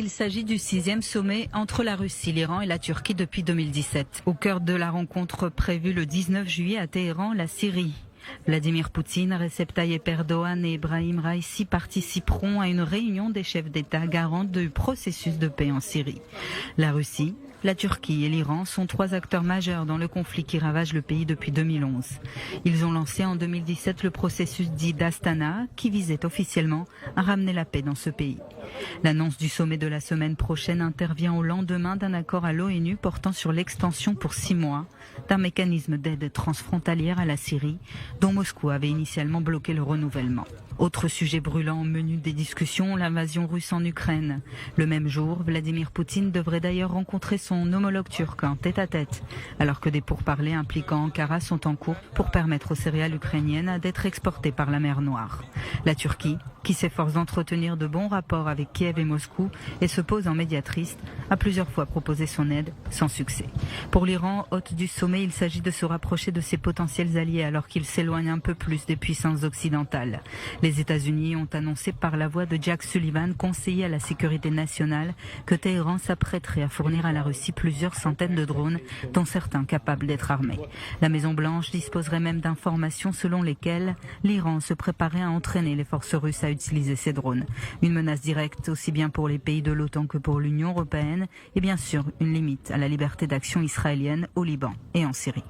Il s'agit du 6e sommet entre la Russie, l'Iran et la Turquie depuis 2017. Au cœur de la rencontre prévue le 19 juillet à Téhéran, la Syrie. Vladimir Poutine, Recep Tayyip Erdogan et Ebrahim Raïssi participeront à une réunion des chefs d'État garants du processus de paix en Syrie. La Russie, la Turquie et l'Iran sont 3 acteurs majeurs dans le conflit qui ravage le pays depuis 2011. Ils ont lancé en 2017 le processus dit d'Astana qui visait officiellement à ramener la paix dans ce pays. L'annonce du sommet de la semaine prochaine intervient au lendemain d'un accord à l'ONU portant sur l'extension pour 6 mois d'un mécanisme d'aide transfrontalière à la Syrie dont Moscou avait initialement bloqué le renouvellement. Autre sujet brûlant au menu des discussions, l'invasion russe en Ukraine. Le même jour, Vladimir Poutine devrait d'ailleurs rencontrer son homologue turc en tête-à-tête, alors que des pourparlers impliquant Ankara sont en cours pour permettre aux céréales ukrainiennes d'être exportées par la mer Noire. La Turquie, qui s'efforce d'entretenir de bons rapports avec Kiev et Moscou et se pose en médiatrice, a plusieurs fois proposé son aide, sans succès. Pour l'Iran, hôte du sommet, il s'agit de se rapprocher de ses potentiels alliés alors qu'il s'éloigne un peu plus des puissances occidentales. Les États-Unis ont annoncé par la voix de Jack Sullivan, conseiller à la sécurité nationale, que Téhéran s'apprêterait à fournir à la Russie plusieurs centaines de drones, dont certains capables d'être armés. La Maison-Blanche disposerait même d'informations selon lesquelles l'Iran se préparait à entraîner les forces russes à utiliser ces drones. Une menace directe aussi bien pour les pays de l'OTAN que pour l'Union européenne et bien sûr une limite à la liberté d'action israélienne au Liban et en Syrie.